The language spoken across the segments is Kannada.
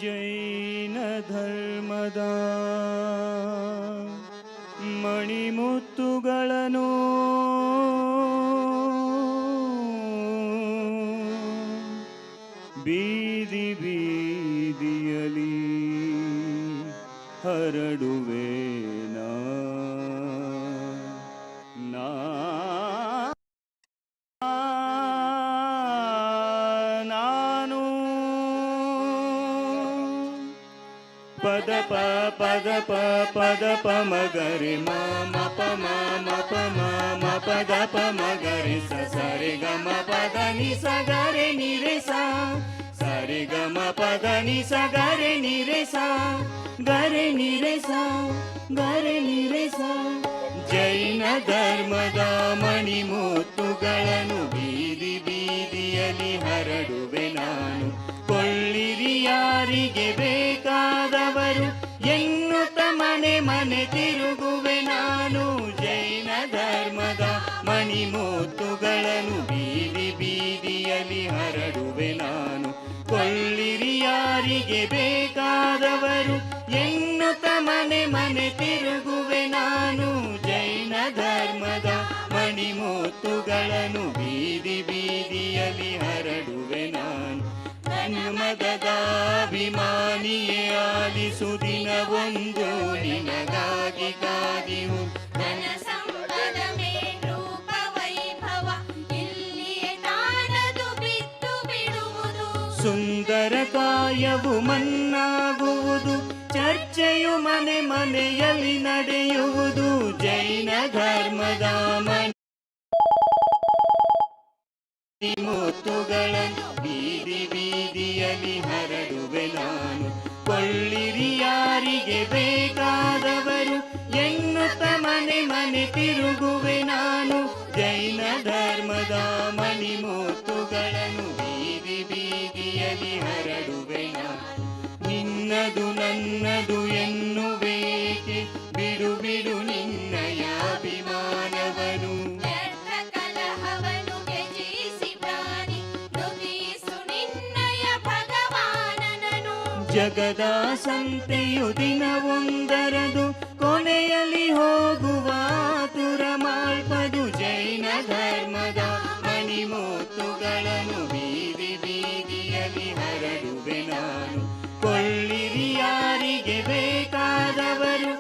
ಜೈನ ಧರ್ಮದ ಮಣಿಮುತ್ತುಗಳನ್ನು ಬೀದಿ ಬೀದಿಯಲಿ ಹರಡುವೆ ಪದ ಪ ಪದ ಪ ಪದ ಪ ಮಗರಿ ಮ ಪ ಮ ಪ ಮ ಪದ ಪ ಮಗರಿ ಸ ಸರಿ ಗ ಮ ಪದ ನಿ ಸ ಗರೆ ನಿ ರೇ ಸ ಸರಿ ಗ ಮ ಪದ ನಿ ಸ ಗರೆ ನಿ ರೇ ಸ ಗರೆ ನಿ ರೇ ಸ ಗರೆ ನಿ ರೇ ಸ. ಜೈನ ಧರ್ಮದ ಮಣಿಮುತ್ತುಗಳನ್ನು ಬೀದಿ ಬೀದಿಯಲ್ಲಿ ಹರಡುವೆ ನಾನು. ಕೊಳ್ಳಿರಿ ಯಾರಿಗೆ ಬೇಕಾದವರು ಎನ್ನುತ್ತ ಮನೆ ಮನೆ ತಿರುಗುವೆ ನಾನು. ಜೈನ ಧರ್ಮದ ಮಣಿಮುತ್ತುಗಳನ್ನು ಬೀದಿ ಬೀದಿಯಲ್ಲಿ ಹರಡುವೆ ನಾನು. ಕೊಳ್ಳಿರಿ ಯಾರಿಗೆ ಬೇಕಾದವರು ಎನ್ನುತ್ತ ಮನೆ ಮನೆ ತಿರುಗುವೆ ನಾನು. ಜೈನ ಧರ್ಮದ ಮಣಿಮುತ್ತುಗಳನ್ನು ಬೀದಿ ಬೀದಿಯಲ್ಲಿ ಹರಡುವೆ ನಾನು. ಮದದಾಭಿಮಾನಿಯೇ ಆಲಿಸು ದಿನವೊಂದು ನಿನಗಾಗಿ ಕಾದಿವು. ಧನ ಸಂಪದ ಮೇರೂಪ ವೈಭವ ಇಲ್ಲಿಯೇ ತಾನದು ಬಿಟ್ಟು ಬಿಡುವುದು. ಸುಂದರ ಕಾಯವು ಮನ್ನಾಗುವುದು, ಚರ್ಚೆಯು ಮನೆ ಮನೆಯಲ್ಲಿ ನಡೆಯುವುದು. ಜೈನ ಧರ್ಮದ ಮಣಿಮುತ್ತುಗಳನ್ನು ಬೀದಿ ಬೀದಿಯಲ್ಲಿ ಹರಡುವೆ ನಾನು. ಕೊಳ್ಳಿರಿ ಯಾರಿಗೆ ಬೇಕಾದವರು ಎನ್ನುತ್ತ ಮನೆ ಮನೆ ತಿರುಗುವೆ ನಾನು. ಜೈನ ಧರ್ಮದ ಮಣಿಮುತ್ತುಗಳನ್ನು ಬೀದಿ ಬೀದಿಯಲ್ಲಿ ಹರಡುವೆ ನಾನು. ನಿನ್ನದು ನನ್ನದು ಎನ್ನುವೇಕೆ, ಬಿಡು ಬಿಡು ನಿನ್ನಯ ಅಭಿಮಾನವನು. ಜಗದ ಸಂತೆಯು ದಿನವೊಂದರದು ಕೊನೆಯಲ್ಲಿ ಹೋಗುವ ಆತುರ ಮಾಲ್ಪದು. ಜೈನ ಧರ್ಮದ ಮಣಿಮುತ್ತುಗಳನ್ನು ಬೀದಿ ಬೀದಿಯಲ್ಲಿ ಹರಡುವೆ ನಾನು. ಕೊಳ್ಳಿರಿ ಯಾರಿಗೆ ಬೇಕಾದವರು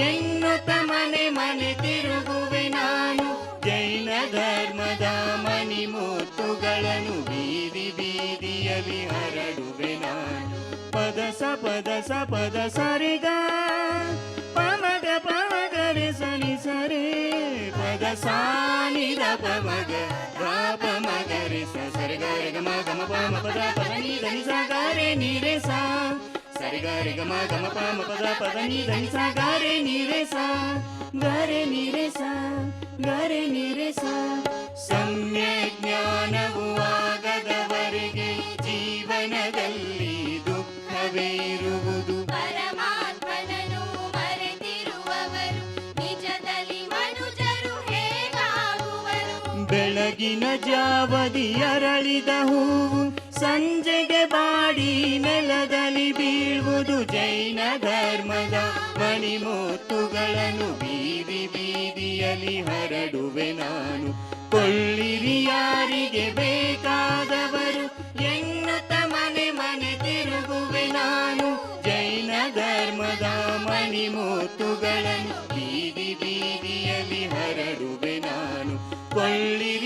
ಎನ್ನುತ್ತ ಮನೆ ಮನೆ ತಿರುಗುವೆ ನಾನು. ಜೈನ ಧರ್ಮದ ಮಣಿಮುತ್ತುಗಳನ್ನು ಬೀದಿ ಬೀದಿಯಲ್ಲಿ ಹರಡುವೆ ನಾನು. ಪದ ಸ ಪದ ಸ ಪದ ಸರಿಗ ಪಮಗ ಪಮಗ ರೆ ಸನಿ ಸರೆ ಪದ ಸಾನಿ ದ ಪಮಗ ದ ಪಮಗ ರೆ ಸ ಸರಿ ಗ ರೆ ಗ ಮ ಗ ಮ ಪ ಮ ಪದ ಪದ ನಿ ದ ನಿ ಸ ಗ ರೆ ನಿ ರೆ ಸ ಸರಿ ಗ ರೆ ಗ ಮ ಗ ಮ ಪ ಮ ಪದ ಪದ ನಿ ದ ನಿ ಸ ಗ ರೆ ನಿ ರೆ ಸ ಗ ರೆ ನಿ ರೆ ಸ ಗ ರೆ ನಿ ರೆ ಸ. ಸಮ್ಯಕ್ ಜ್ಞಾನವು ಆಗದವರೆಗೆ ಜೀವನದಲ್ಲಿ ದುಃಖವೇ ಇರುವುದು. ಪರಮಾತ್ಮನನ್ನು ಮರೆತಿರುವವರು ನಿಜದಲ್ಲಿ ಮನುಜರು ಹೇಗಾಗುವರು. ಬೆಳಗಿನ ಜಾವದಿ ಅರಳಿದ ಹೂವು ಸಂಜೆಗೆ ಬಾಡಿ ನೆಲದಲ್ಲಿ ಬೀಳುವುದು. ಜೈನ ಧರ್ಮದ ಮಣಿಮುತ್ತುಗಳನ್ನು ಬೀದಿ ಬೀದಿಯಲ್ಲಿ ಹರಡುವೆ ನಾನು. ಕೊಳ್ಳಿರಿ ಯಾರಿಗೆ ಬೇಕಾದವರು ಎನ್ನುತ್ತ ಮನೆ ಮನೆ ತಿರುಗುವೆ ನಾನು. ಜೈನ ಧರ್ಮದ ಮಣಿಮುತ್ತುಗಳನ್ನು ಬೀದಿ ಬೀದಿಯಲ್ಲಿ ಹರಡುವೆ ನಾನು. ಕೊಳ್ಳಿರಿ